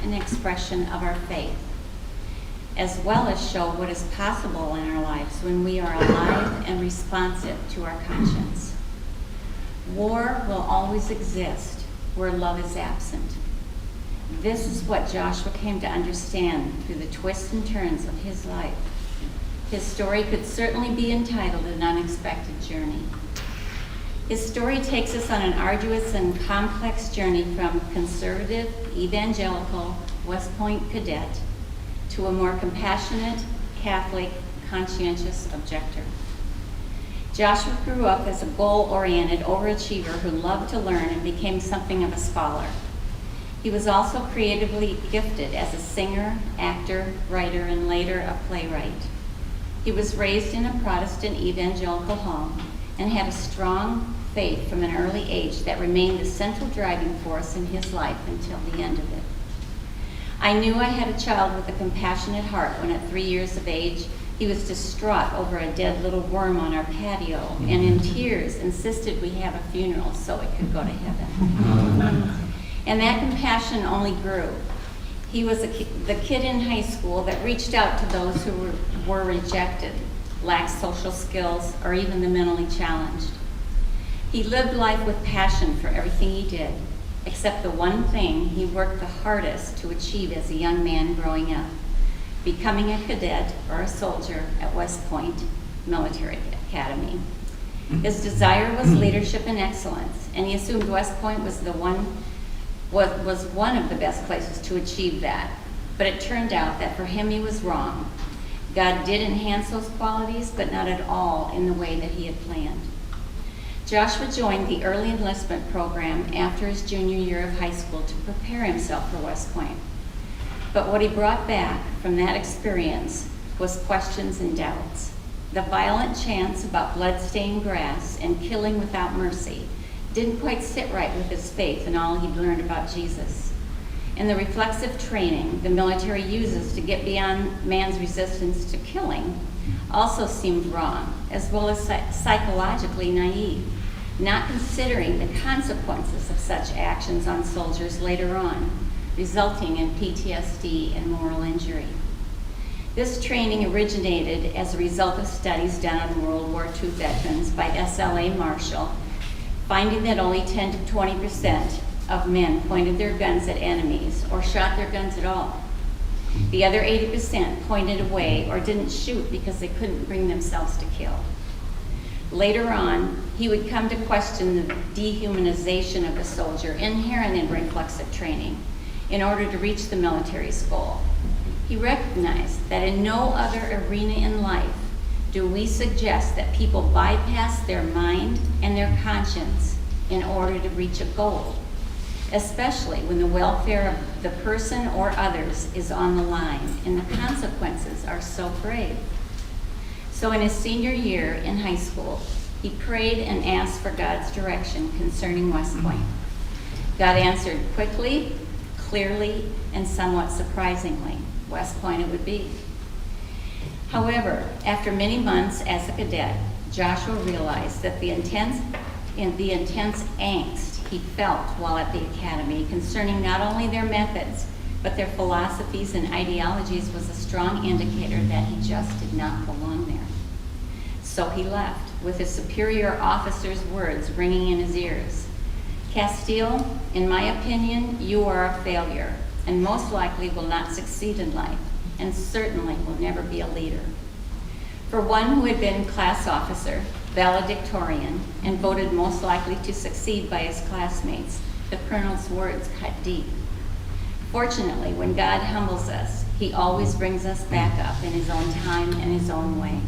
an expression of our faith, as well as show what is possible in our lives when we are alive and responsive to our conscience. War will always exist where love is absent. This is what Joshua came to understand through the twists and turns of his life. His story could certainly be entitled An Unexpected Journey. His story takes us on an arduous and complex journey from conservative, evangelical, West Point cadet to a more compassionate, Catholic, conscientious objector. Joshua grew up as a goal-oriented overachiever who loved to learn and became something of a scholar. He was also creatively gifted as a singer, actor, writer, and later a playwright. He was raised in a Protestant evangelical home and had a strong faith from an early age that remained the central driving force in his life until the end of it. I knew I had a child with a compassionate heart when at 3 years of age, he was distraught over a dead little worm on our patio and in tears insisted we have a funeral so it could go to heaven. And that compassion only grew. He was the kid in high school that reached out to those who were rejected, lacked social skills, or even the mentally challenged. He lived life with passion for everything he did, except the one thing he worked the hardest to achieve as a young man growing up, becoming a cadet or a soldier at West Point Military Academy. His desire was leadership and excellence, and he assumed West Point was one of the best places to achieve that. But it turned out that for him he was wrong. God did enhance those qualities, but not at all in the way that he had planned. Joshua joined the early enlistment program after his junior year of high school to prepare himself for West Point. But what he brought back from that experience was questions and doubts. The violent chants about blood-stained grass and killing without mercy didn't quite sit right with his faith and all he'd learned about Jesus. And the reflexive training the military uses to get beyond man's resistance to killing also seemed wrong, as well as psychologically naive, not considering the consequences of such actions on soldiers later on, resulting in PTSD and moral injury. This training originated as a result of studies done on World War II veterans by SLA Marshall, finding that only 10 to 20% of men pointed their guns at enemies or shot their guns at all. The other 80% pointed away or didn't shoot because they couldn't bring themselves to kill. Later on, he would come to question the dehumanization of the soldier inherent in reflexive training in order to reach the military's goal. He recognized that in no other arena in life do we suggest that people bypass their mind and their conscience in order to reach a goal, especially when the welfare of the person or others is on the line and the consequences are so grave. So in his senior year in high school, he prayed and asked for God's direction concerning West Point. God answered quickly, clearly, and somewhat surprisingly. West Point it would be. However, after many months as a cadet, Joshua realized that the intense angst he felt while at the academy concerning not only their methods, but their philosophies and ideologies was a strong indicator that he just did not belong there. So he left, with his superior officer's words ringing in his ears. Casteel, in my opinion, you are a failure, and most likely will not succeed in life, and certainly will never be a leader. For one who had been class officer, valedictorian, and voted most likely to succeed by his classmates, the colonel's words cut deep. Fortunately, when God humbles us, he always brings us back up in his own time and his own way.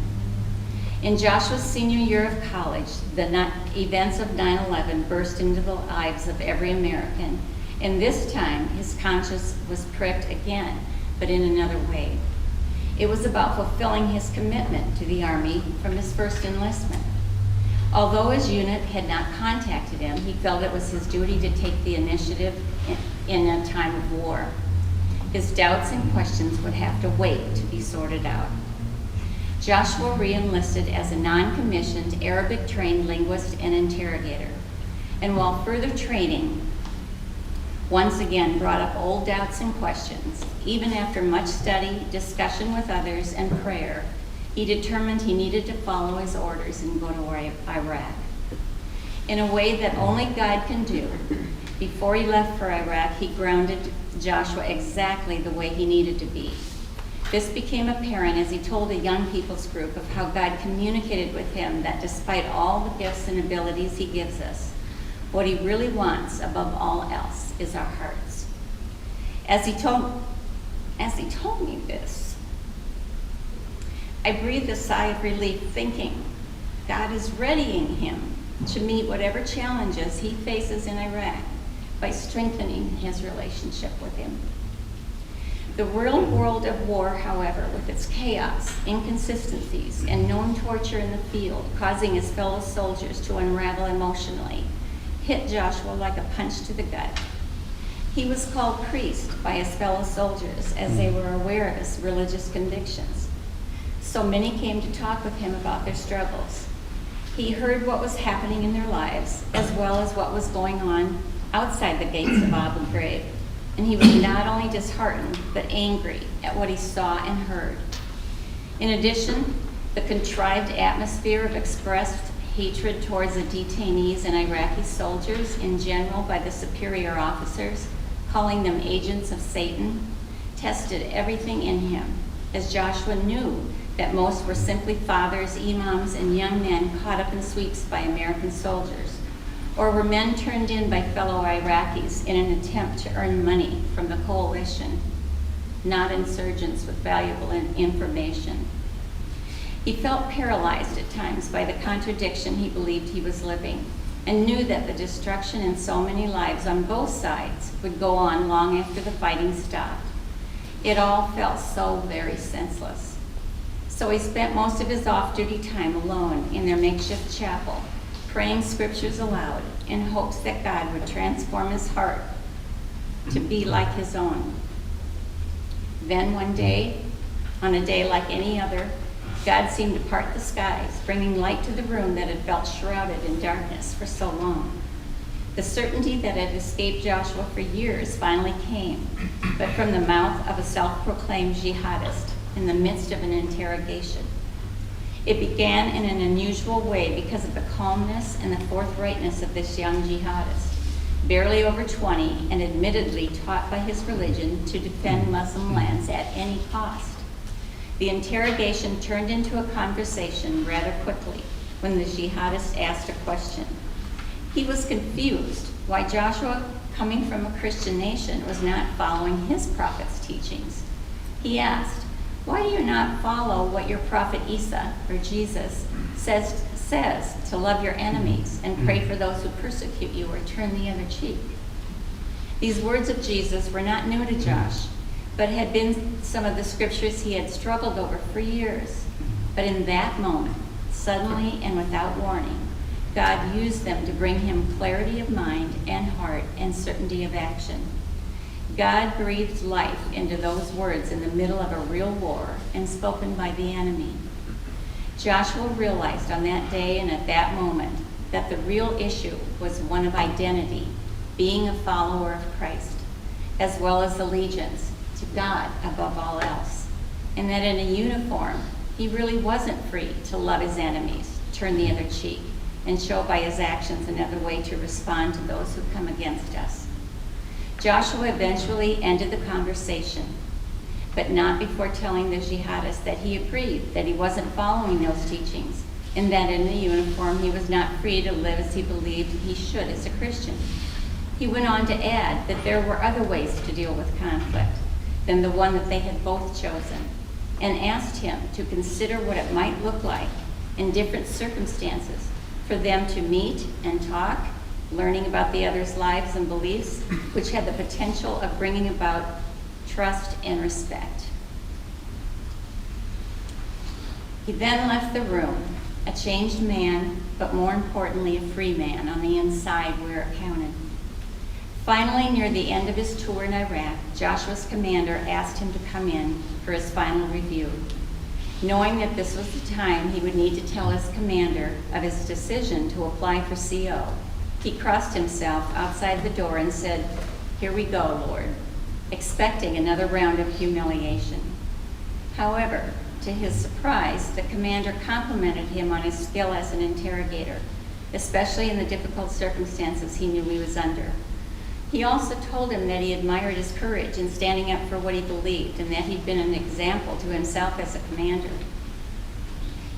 In Joshua's senior year of college, the events of 9/11 burst into the lives of every American, and this time his conscience was pricked again, but in another way. It was about fulfilling his commitment to the Army from his first enlistment. Although his unit had not contacted him, he felt it was his duty to take the initiative in a time of war. His doubts and questions would have to wait to be sorted out. Joshua re-enlisted as a non-commissioned Arabic-trained linguist and interrogator. And while further training once again brought up old doubts and questions. Even after much study, discussion with others, and prayer, he determined he needed to follow his orders and go to Iraq. In a way that only God can do, before he left for Iraq, he grounded Joshua exactly the way he needed to be. This became apparent as he told a young people's group of how God communicated with him that despite all the gifts and abilities he gives us, what he really wants above all else is our hearts. As he told me this, I breathed a sigh of relief, thinking God is readying him to meet whatever challenges he faces in Iraq by strengthening his relationship with him. The real world of war, however, with its chaos, inconsistencies, and known torture in the field, causing his fellow soldiers to unravel emotionally, hit Joshua like a punch to the gut. He was called priest by his fellow soldiers as they were aware of his religious convictions. So many came to talk with him about their struggles. He heard what was happening in their lives, as well as what was going on outside the gates of Abu Ghraib. And he was not only disheartened, but angry at what he saw and heard. In addition, the contrived atmosphere of expressed hatred towards the detainees and Iraqi soldiers in general by the superior officers, calling them agents of Satan, tested everything in him, as Joshua knew that most were simply fathers, imams, and young men caught up in sweeps by American soldiers, or were men turned in by fellow Iraqis in an attempt to earn money from the coalition, not insurgents with valuable information. He felt paralyzed at times by the contradiction he believed he was living, and knew that the destruction in so many lives on both sides would go on long after the fighting stopped. It all felt so very senseless. So he spent most of his off-duty time alone in their makeshift chapel, praying scriptures aloud in hopes that God would transform his heart to be like his own. Then one day, on a day like any other, God seemed to part the skies, bringing light to the room that had felt shrouded in darkness for so long. The certainty that had escaped Joshua for years finally came, but from the mouth of a self-proclaimed jihadist in the midst of an interrogation. It began in an unusual way because of the calmness and the forthrightness of this young jihadist, barely over 20 and admittedly taught by his religion to defend Muslim lands at any cost. The interrogation turned into a conversation rather quickly when the jihadist asked a question. He was confused why Joshua, coming from a Christian nation, was not following his prophet's teachings. He asked, "Why do you not follow what your prophet Isa, or Jesus, says to love your enemies and pray for those who persecute you or turn the other cheek?" These words of Jesus were not new to Josh, but had been some of the scriptures he had struggled over for years. But in that moment, suddenly and without warning, God used them to bring him clarity of mind and heart and certainty of action. God breathed life into those words in the middle of a real war and spoken by the enemy. Joshua realized on that day and at that moment that the real issue was one of identity, being a follower of Christ, as well as allegiance to God above all else, and that in a uniform, he really wasn't free to love his enemies, turn the other cheek, and show by his actions another way to respond to those who come against us. Joshua eventually ended the conversation, but not before telling the jihadist that he agreed that he wasn't following those teachings, and that in the uniform he was not free to live as he believed he should as a Christian. He went on to add that there were other ways to deal with conflict than the one that they had both chosen, and asked him to consider what it might look like in different circumstances for them to meet and talk, learning about the other's lives and beliefs, which had the potential of bringing about trust and respect. He then left the room, a changed man, but more importantly, a free man on the inside where it counted. Finally, near the end of his tour in Iraq, Joshua's commander asked him to come in for his final review. Knowing that this was the time he would need to tell his commander of his decision to apply for CO, he crossed himself outside the door and said, "Here we go, Lord," expecting another round of humiliation. However, to his surprise, the commander complimented him on his skill as an interrogator, especially in the difficult circumstances he knew he was under. He also told him that he admired his courage in standing up for what he believed and that he'd been an example to himself as a commander.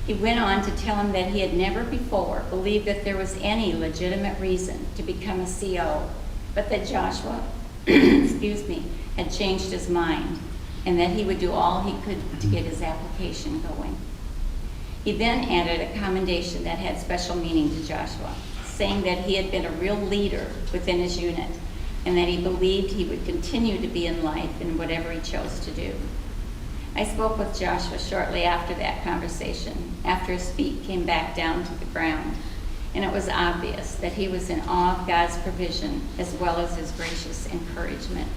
He went on to tell him that he had never before believed that there was any legitimate reason to become a CO, but that Joshua, had changed his mind and that he would do all he could to get his application going. He then added a commendation that had special meaning to Joshua, saying that he had been a real leader within his unit and that he believed he would continue to be in life in whatever he chose to do. I spoke with Joshua shortly after that conversation, after his feet came back down to the ground, and it was obvious that he was in awe of God's provision as well as his gracious encouragement.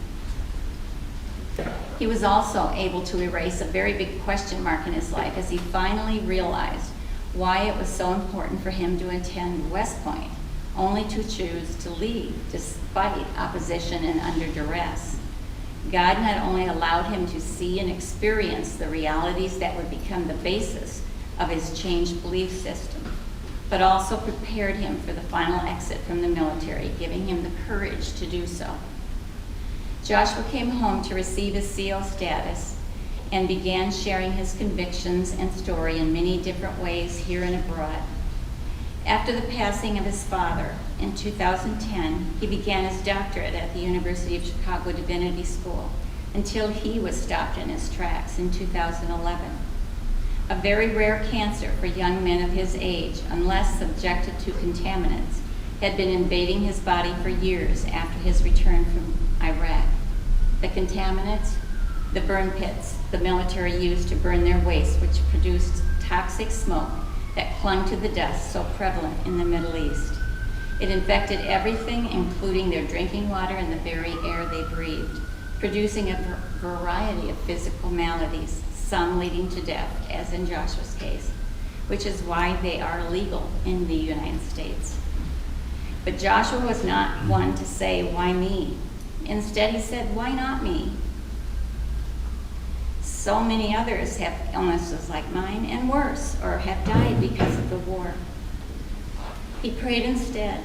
He was also able to erase a very big question mark in his life as he finally realized why it was so important for him to attend West Point, only to choose to leave despite opposition and under duress. God not only allowed him to see and experience the realities that would become the basis of his changed belief system, but also prepared him for the final exit from the military, giving him the courage to do so. Joshua came home to receive his CO status and began sharing his convictions and story in many different ways here and abroad. After the passing of his father in 2010, he began his doctorate at the University of Chicago Divinity School until he was stopped in his tracks in 2011. A very rare cancer for young men of his age, unless subjected to contaminants, had been invading his body for years after his return from Iraq. The contaminants, the burn pits the military used to burn their waste, which produced toxic smoke that clung to the dust so prevalent in the Middle East. It infected everything, including their drinking water and the very air they breathed, producing a variety of physical maladies, some leading to death, as in Joshua's case, which is why they are illegal in the United States. But Joshua was not one to say, "Why me?" Instead, he said, "Why not me?" So many others have illnesses like mine and worse, or have died because of the war. He prayed instead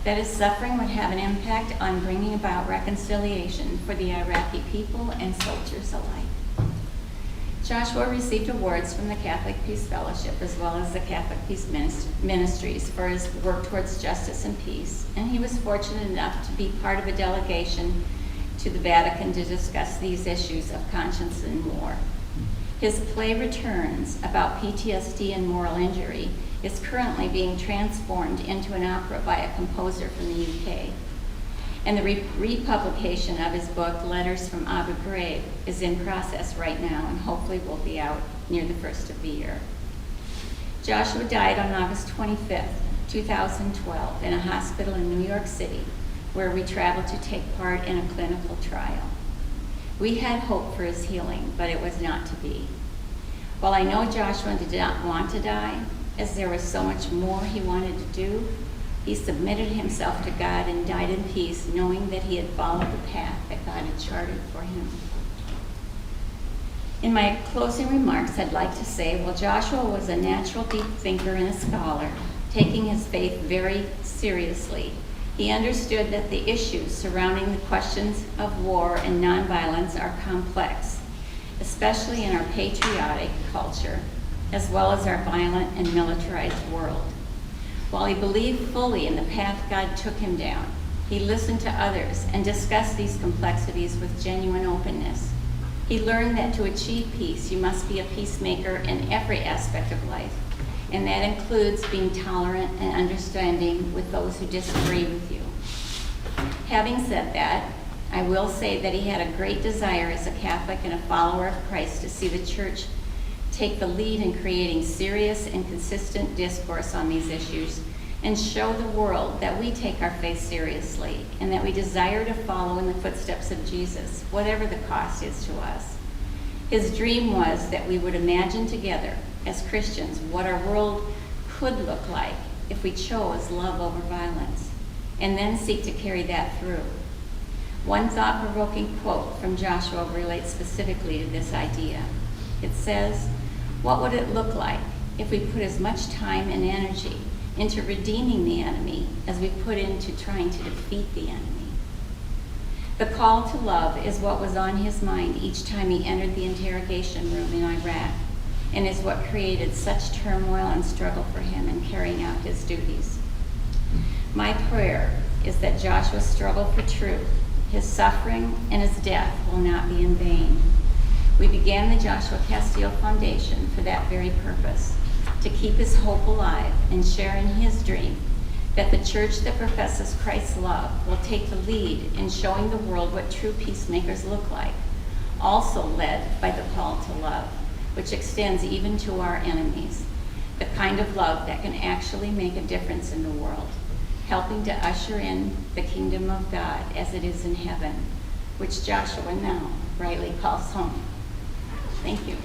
that his suffering would have an impact on bringing about reconciliation for the Iraqi people and soldiers alike. Joshua received awards from the Catholic Peace Fellowship as well as the Catholic Peace Ministries for his work towards justice and peace, and he was fortunate enough to be part of a delegation to the Vatican to discuss these issues of conscience and war. His play Returns, about PTSD and moral injury, is currently being transformed into an opera by a composer from the UK. And the republication of his book, Letters from Abu Ghraib, is in process right now and hopefully will be out near the first of the year. Joshua died on August 25th, 2012, in a hospital in New York City, where we traveled to take part in a clinical trial. We had hope for his healing, but it was not to be. While I know Joshua did not want to die, as there was so much more he wanted to do, he submitted himself to God and died in peace, knowing that he had followed the path that God had charted for him. In my closing remarks, I'd like to say, while Joshua was a natural deep thinker and a scholar, taking his faith very seriously, he understood that the issues surrounding the questions of war and nonviolence are complex, especially in our patriotic culture, as well as our violent and militarized world. While he believed fully in the path God took him down, he listened to others and discussed these complexities with genuine openness. He learned that to achieve peace, you must be a peacemaker in every aspect of life, and that includes being tolerant and understanding with those who disagree with you. Having said that, I will say that he had a great desire as a Catholic and a follower of Christ to see the church take the lead in creating serious and consistent discourse on these issues and show the world that we take our faith seriously and that we desire to follow in the footsteps of Jesus, whatever the cost is to us. His dream was that we would imagine together as Christians what our world could look like if we chose love over violence, and then seek to carry that through. One thought-provoking quote from Joshua relates specifically to this idea. It says, "What would it look like if we put as much time and energy into redeeming the enemy as we put into trying to defeat the enemy?" The call to love is what was on his mind each time he entered the interrogation room in Iraq, and is what created such turmoil and struggle for him in carrying out his duties. My prayer is that Joshua's struggle for truth, his suffering, and his death will not be in vain. We began the Joshua Casteel Foundation for that very purpose, to keep his hope alive and share in his dream that the church that professes Christ's love will take the lead in showing the world what true peacemakers look like, also led by the call to love, which extends even to our enemies, the kind of love that can actually make a difference in the world, helping to usher in the kingdom of God as it is in heaven, which Joshua now rightly calls home. Thank you.